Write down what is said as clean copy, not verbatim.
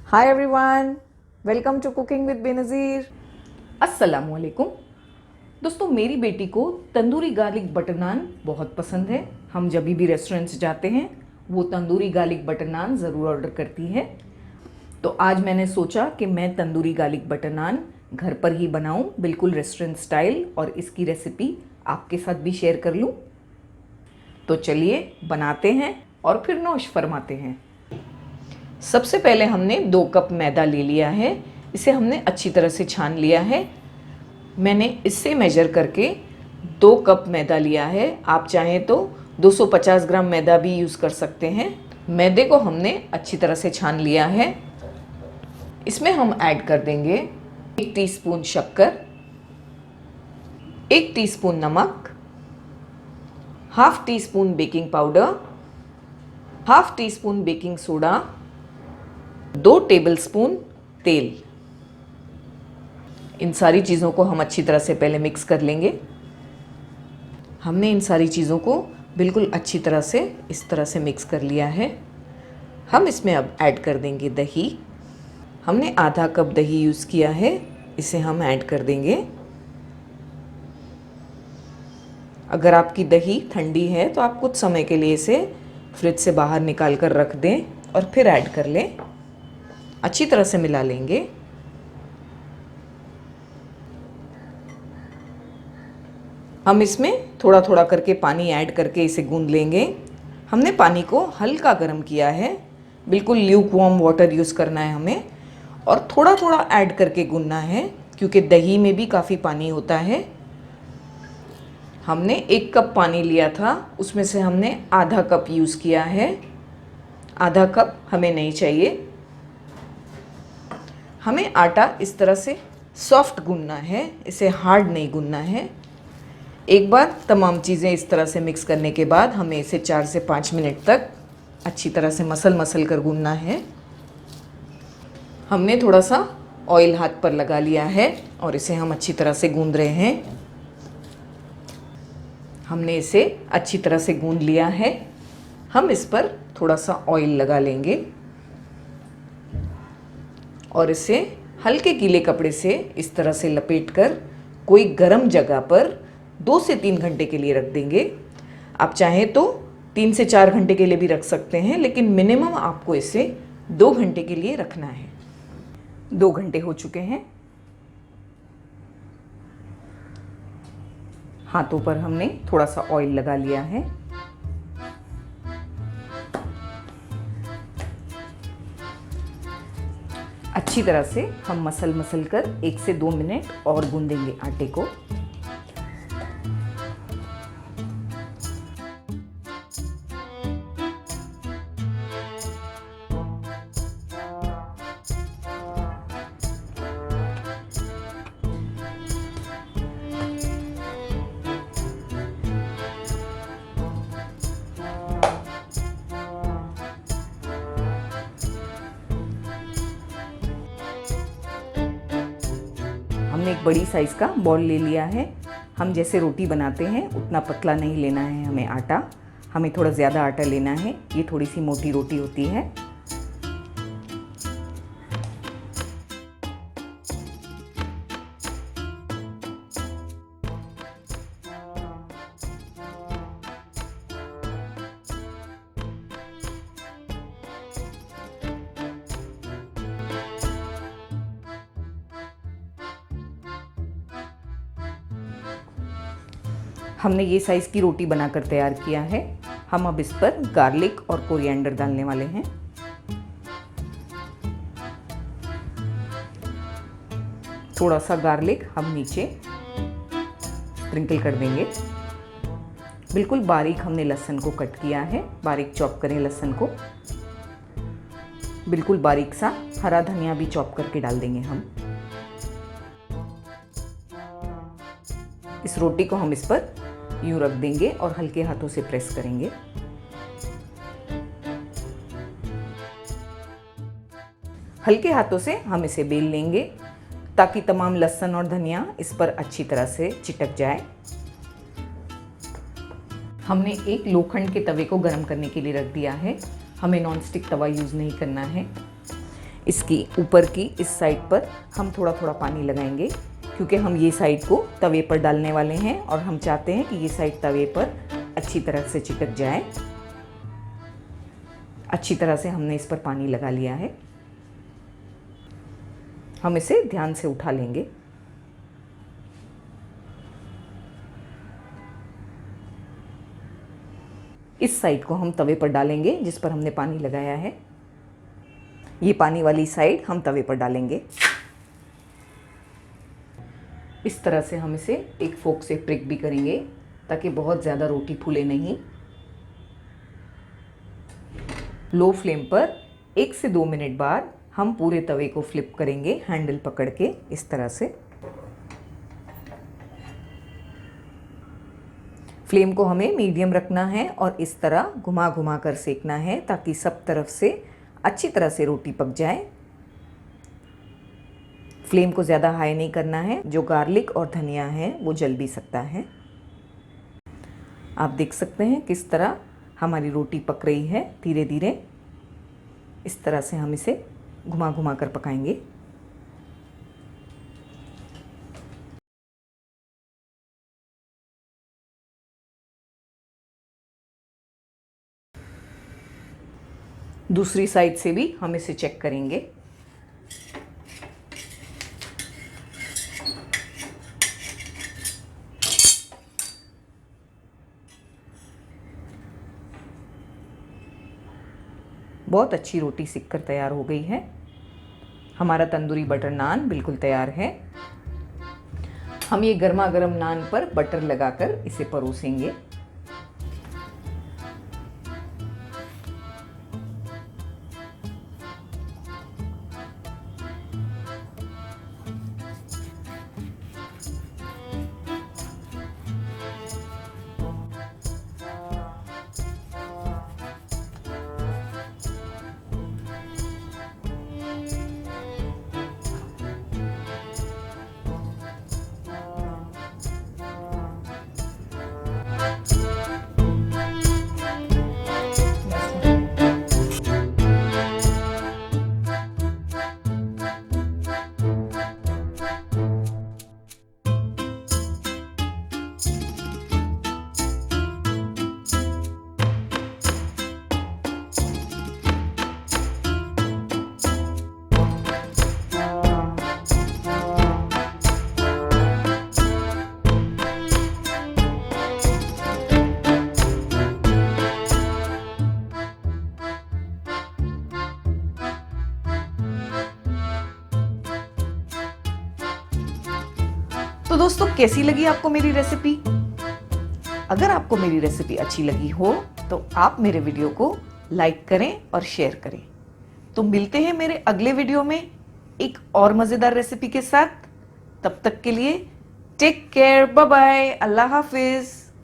Hi everyone, welcome to cooking with Benazir. अस्सलामुअलैकुम दोस्तों, मेरी बेटी को तंदूरी गार्लिक बटर नान बहुत पसंद है। हम जब भी रेस्टोरेंट्स जाते हैं वो तंदूरी गार्लिक बटर नान ज़रूर ऑर्डर करती है। तो आज मैंने सोचा कि मैं तंदूरी गार्लिक बटर नान घर पर ही बनाऊं, बिल्कुल रेस्टोरेंट स्टाइल, और इसकी रेसिपी आपके साथ भी शेयर कर लूं। तो चलिए बनाते हैं और फिर नौश फरमाते हैं। सबसे पहले हमने 2 कप मैदा ले लिया है। इसे हमने अच्छी तरह से छान लिया है। मैंने इससे मेजर करके 2 कप मैदा लिया है। आप चाहें तो 250 ग्राम मैदा भी यूज़ कर सकते हैं। मैदे को हमने अच्छी तरह से छान लिया है। इसमें हम ऐड कर देंगे 1 टीस्पून शक्कर, 1 टीस्पून नमक, half tea spoon baking powder, half tea spoon baking soda, 2 tablespoon तेल। इन सारी चीज़ों को हम अच्छी तरह से पहले मिक्स कर लेंगे। हमने इन सारी चीज़ों को बिल्कुल अच्छी तरह से इस तरह से मिक्स कर लिया है। हम इसमें अब ऐड कर देंगे दही। हमने आधा कप दही यूज़ किया है, इसे हम ऐड कर देंगे। अगर आपकी दही ठंडी है तो आप कुछ समय के लिए इसे फ्रिज से बाहर निकाल कर रख दें और फिर ऐड कर लें। अच्छी तरह से मिला लेंगे। हम इसमें थोड़ा थोड़ा करके पानी ऐड करके इसे गूंद लेंगे। हमने पानी को हल्का गर्म किया है, बिल्कुल ल्यूक वार्म वाटर यूज़ करना है हमें, और थोड़ा थोड़ा ऐड करके गूंदना है क्योंकि दही में भी काफ़ी पानी होता है। हमने 1 कप पानी लिया था, उसमें से हमने आधा कप यूज़ किया है। आधा कप हमें नहीं चाहिए। हमें आटा इस तरह से सॉफ्ट गूंदना है, इसे हार्ड नहीं गूंदना है। एक बार तमाम चीज़ें इस तरह से मिक्स करने के बाद हमें इसे 4 से 5 मिनट तक अच्छी तरह से मसल कर गूंदना है। हमने थोड़ा सा ऑयल हाथ पर लगा लिया है और इसे हम अच्छी तरह से गूंद रहे हैं। हमने इसे अच्छी तरह से गूंद लिया है। हम इस पर थोड़ा सा ऑयल लगा लेंगे और इसे हल्के गीले कपड़े से इस तरह से लपेटकर कोई गर्म जगह पर 2 से 3 घंटे के लिए रख देंगे। आप चाहें तो 3 से 4 घंटे के लिए भी रख सकते हैं, लेकिन मिनिमम आपको इसे 2 घंटे के लिए रखना है। 2 घंटे हो चुके हैं। हाथों पर हमने थोड़ा सा ऑयल लगा लिया है। अच्छी तरह से हम मसल कर 1 से 2 मिनट और गूंदेंगे आटे को। हमने एक बड़ी साइज़ का बॉल ले लिया है। हम जैसे रोटी बनाते हैं उतना पतला नहीं लेना है हमें आटा, हमें थोड़ा ज़्यादा आटा लेना है। ये थोड़ी सी मोटी रोटी होती है। हमने ये साइज़ की रोटी बनाकर तैयार किया है। हम अब इस पर गार्लिक और कोरिएंडर डालने वाले हैं। थोड़ा सा गार्लिक हम नीचे स्प्रिंकल कर देंगे। बिल्कुल बारीक हमने लहसुन को कट किया है, बारीक चॉप करें लहसुन को। बिल्कुल बारीक सा हरा धनिया भी चॉप करके डाल देंगे हम। इस रोटी को हम इस पर यूं रख देंगे और हल्के हाथों से प्रेस करेंगे। हल्के हाथों से हम इसे बेल लेंगे ताकि तमाम लहसुन और धनिया इस पर अच्छी तरह से चिटक जाए। हमने एक लोखंड के तवे को गर्म करने के लिए रख दिया है। हमें नॉन स्टिक तवा यूज़ नहीं करना है। इसकी ऊपर की इस साइड पर हम थोड़ा थोड़ा पानी लगाएंगे, क्योंकि हम ये साइड को तवे पर डालने वाले हैं और हम चाहते हैं कि ये साइड तवे पर अच्छी तरह से चिपक जाए। अच्छी तरह से हमने इस पर पानी लगा लिया है। हम इसे ध्यान से उठा लेंगे। इस साइड को हम तवे पर डालेंगे जिस पर हमने पानी लगाया है। ये पानी वाली साइड हम तवे पर डालेंगे। इस तरह से हम इसे एक फोक से प्रिक भी करेंगे ताकि बहुत ज़्यादा रोटी फूले नहीं। लो फ्लेम पर 1 से 2 मिनट बाद हम पूरे तवे को फ्लिप करेंगे हैंडल पकड़ के इस तरह से। फ्लेम को हमें मीडियम रखना है और इस तरह घुमा घुमा कर सेकना है ताकि सब तरफ से अच्छी तरह से रोटी पक जाए। फ्लेम को ज़्यादा हाई नहीं करना है, जो गार्लिक और धनिया है वो जल भी सकता है। आप देख सकते हैं किस तरह हमारी रोटी पक रही है धीरे धीरे। इस तरह से हम इसे घुमा घुमा कर पकाएंगे। दूसरी साइड से भी हम इसे चेक करेंगे। बहुत अच्छी रोटी सिककर तैयार हो गई है। हमारा तंदूरी बटर नान बिल्कुल तैयार है। हम ये गर्मा गर्म नान पर बटर लगाकर इसे परोसेंगे। तो दोस्तों, कैसी लगी आपको मेरी रेसिपी? अगर आपको मेरी रेसिपी अच्छी लगी हो तो आप मेरे वीडियो को लाइक करें और शेयर करें। तो मिलते हैं मेरे अगले वीडियो में एक और मज़ेदार रेसिपी के साथ। तब तक के लिए टेक केयर, बाय बाय, अल्लाह हाफिज।